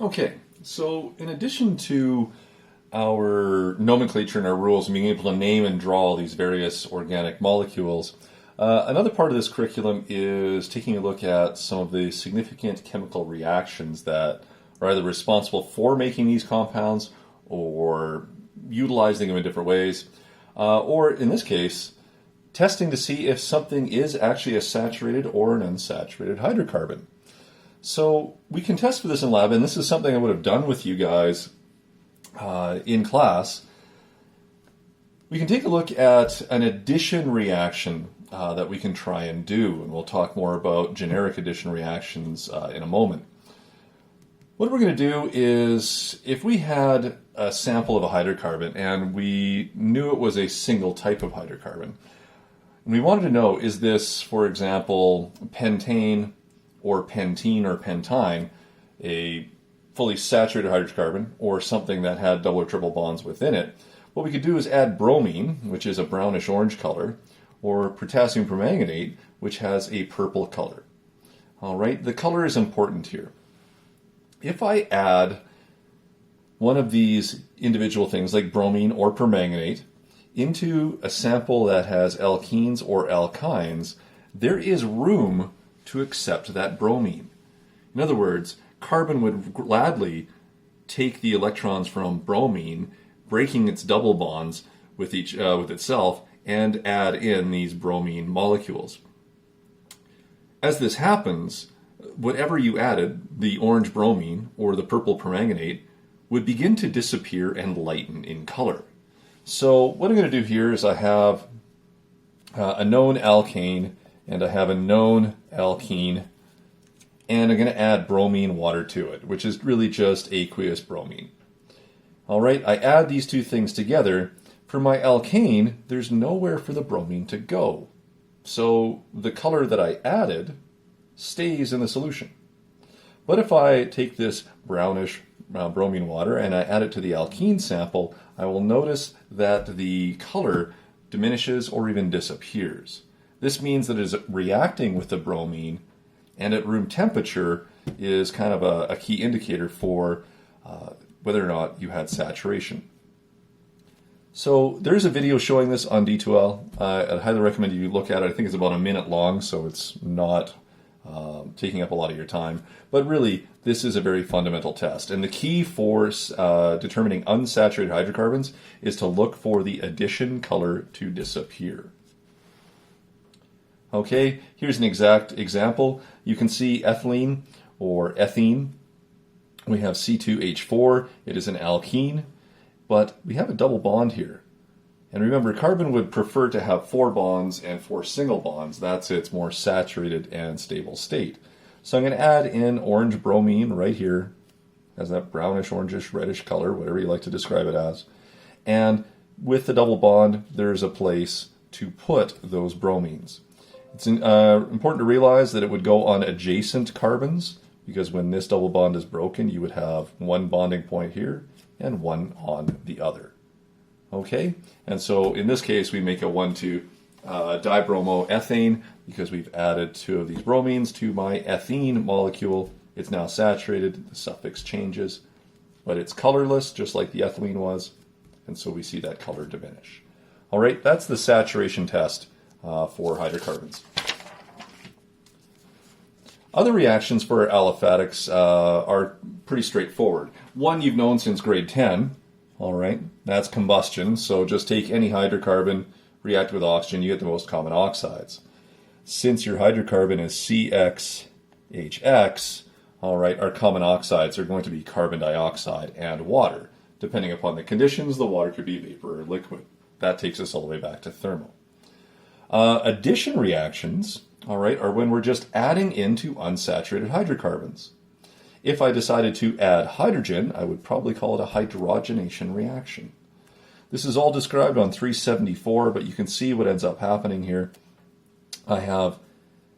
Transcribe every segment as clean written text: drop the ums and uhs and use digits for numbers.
Okay, so in addition to our nomenclature and our rules and being able to name and draw all these various organic molecules, another part of this curriculum is taking a look at some of the significant chemical reactions that are either responsible for making these compounds or utilizing them in different ways, or in this case, testing to see if something is actually a saturated or an unsaturated hydrocarbon. So we can test for this in lab, and this is something I would have done with you guys in class. We can take a look at an addition reaction that we can try and do, and we'll talk more about generic addition reactions in a moment. What we're going to do is, if we had a sample of a hydrocarbon and we knew it was a single type of hydrocarbon, and we wanted to know, is this, for example, pentane or pentene or pentyne, a fully saturated hydrocarbon, or something that had double or triple bonds within it, what we could do is add bromine, which is a brownish orange color, or potassium permanganate, which has a purple color. All right, the color is important here. If I add one of these individual things, like bromine or permanganate, into a sample that has alkenes or alkynes, there is room to accept that bromine. In other words, carbon would gladly take the electrons from bromine, breaking its double bonds with itself, and add in these bromine molecules. As this happens, whatever you added, the orange bromine or the purple permanganate, would begin to disappear and lighten in color. So what I'm going to do here is I have a known alkane and I have a known alkene, and I'm going to add bromine water to it, which is really just aqueous bromine. All right, I add these two things together. For my alkane, there's nowhere for the bromine to go. So the color that I added stays in the solution. But if I take this brownish bromine water and I add it to the alkene sample, I will notice that the color diminishes or even disappears. This means that it is reacting with the bromine, and at room temperature is kind of a key indicator for whether or not you had saturation. So there's a video showing this on D2L. I'd highly recommend you look at it. I think it's about a minute long, so it's not taking up a lot of your time. But really, this is a very fundamental test. And the key for determining unsaturated hydrocarbons is to look for the addition color to disappear. Okay, here's an exact example. You can see ethylene or ethene. We have C2H4. It is an alkene, but we have a double bond here. And remember, carbon would prefer to have 4 bonds and 4 single bonds. That's its more saturated and stable state. So I'm going to add in orange bromine right here, has that brownish, orangish, reddish color, whatever you like to describe it as. And with the double bond, there's a place to put those bromines. It's important to realize that it would go on adjacent carbons, because when this double bond is broken, you would have one bonding point here and one on the other. Okay, and so in this case, we make a 1,2 dibromoethane because we've added 2 of these bromines to my ethene molecule. It's now saturated, the suffix changes, but it's colorless, just like the ethylene was, and so we see that color diminish. All right, that's the saturation test for hydrocarbons. Other reactions for aliphatics are pretty straightforward. One you've known since grade 10, all right, that's combustion. So just take any hydrocarbon, react with oxygen, you get the most common oxides. Since your hydrocarbon is CXHX, all right, our common oxides are going to be carbon dioxide and water. Depending upon the conditions, the water could be vapor or liquid. That takes us all the way back to thermal. Addition reactions, all right, are when we're just adding into unsaturated hydrocarbons. If I decided to add hydrogen, I would probably call it a hydrogenation reaction. This is all described on 374, but you can see what ends up happening here. I have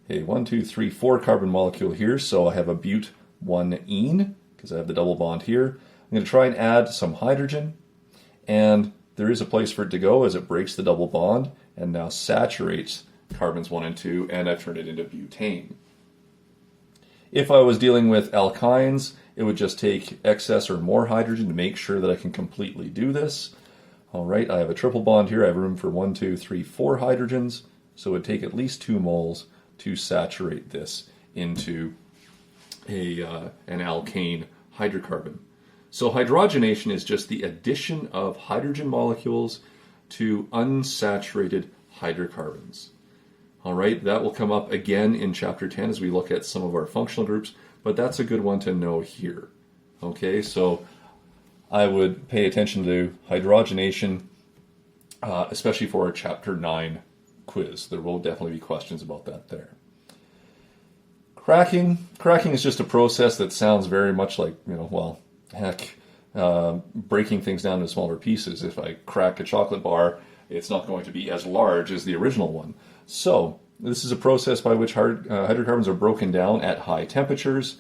a 4 carbon molecule here, so I have a but-1-ene, because I have the double bond here. I'm going to try and add some hydrogen, and there is a place for it to go as it breaks the double bond and now saturates carbons 1 and 2, and I've turned it into butane. If I was dealing with alkynes It would just take excess or more hydrogen to make sure that I can completely do this. All right, I have a triple bond here. I have room for 1, 2, 3, 4 hydrogens. So it would take at least 2 moles to saturate this into an alkane hydrocarbon. So hydrogenation is just the addition of hydrogen molecules to unsaturated hydrocarbons. All right, that will come up again in chapter 10 as we look at some of our functional groups, but that's a good one to know here. Okay, so I would pay attention to hydrogenation, especially for our chapter 9 quiz. There will definitely be questions about that there. Cracking is just a process that sounds very much like, breaking things down into smaller pieces. If I crack a chocolate bar, it's not going to be as large as the original one. So this is a process by which hydrocarbons are broken down at high temperatures.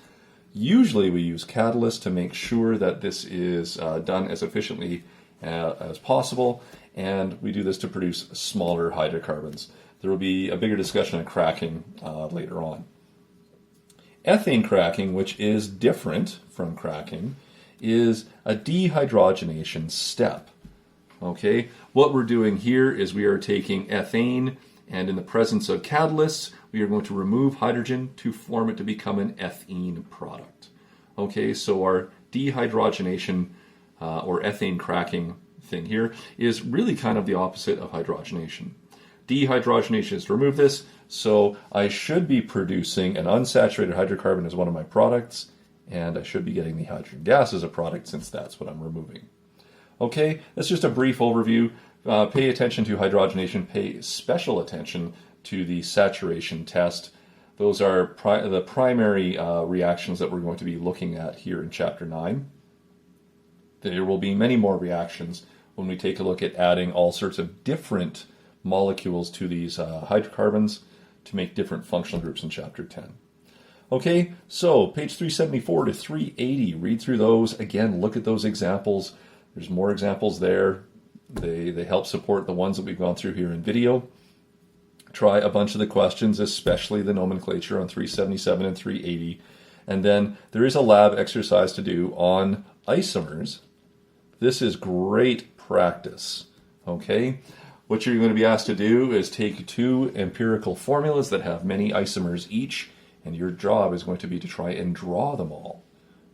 Usually we use catalysts to make sure that this is done as efficiently as possible, and we do this to produce smaller hydrocarbons. There will be a bigger discussion on cracking later on. Ethane cracking, which is different from cracking, is a dehydrogenation step. Okay, what we're doing here is we are taking ethane, and in the presence of catalysts, we are going to remove hydrogen to form it to become an ethene product. Okay, so our dehydrogenation or ethane cracking thing here is really kind of the opposite of hydrogenation. Dehydrogenation is to remove this, so I should be producing an unsaturated hydrocarbon as one of my products, and I should be getting the hydrogen gas as a product since that's what I'm removing. Okay, that's just a brief overview. Pay attention to hydrogenation, pay special attention to the saturation test. Those are the primary reactions that we're going to be looking at here in Chapter 9. There will be many more reactions when we take a look at adding all sorts of different molecules to these hydrocarbons to make different functional groups in Chapter 10. Okay, so page 374 to 380, read through those. Again, look at those examples. There's more examples there. They help support the ones that we've gone through here in video. Try a bunch of the questions, especially the nomenclature on 377 and 380. And then there is a lab exercise to do on isomers. This is great practice, okay? What you're going to be asked to do is take 2 empirical formulas that have many isomers each, and your job is going to be to try and draw them all.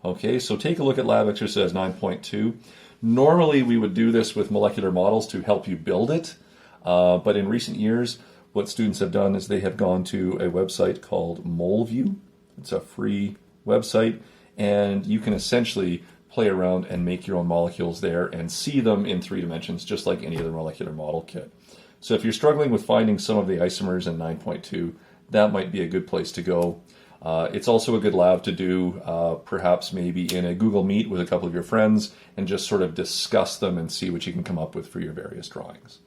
Okay, so take a look at lab exercise 9.2. Normally we would do this with molecular models to help you build it, but in recent years what students have done is they have gone to a website called MolView. It's a free website, and you can essentially play around and make your own molecules there and see them in 3 dimensions, just like any other molecular model kit. So if you're struggling with finding some of the isomers in 9.2, that might be a good place to go. It's also a good lab to do, perhaps maybe in a Google Meet with a couple of your friends, and just sort of discuss them and see what you can come up with for your various drawings.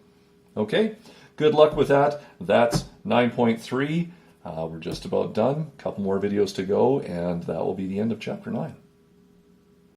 Okay, good luck with that. That's 9.3. We're just about done. A couple more videos to go, and that will be the end of Chapter 9.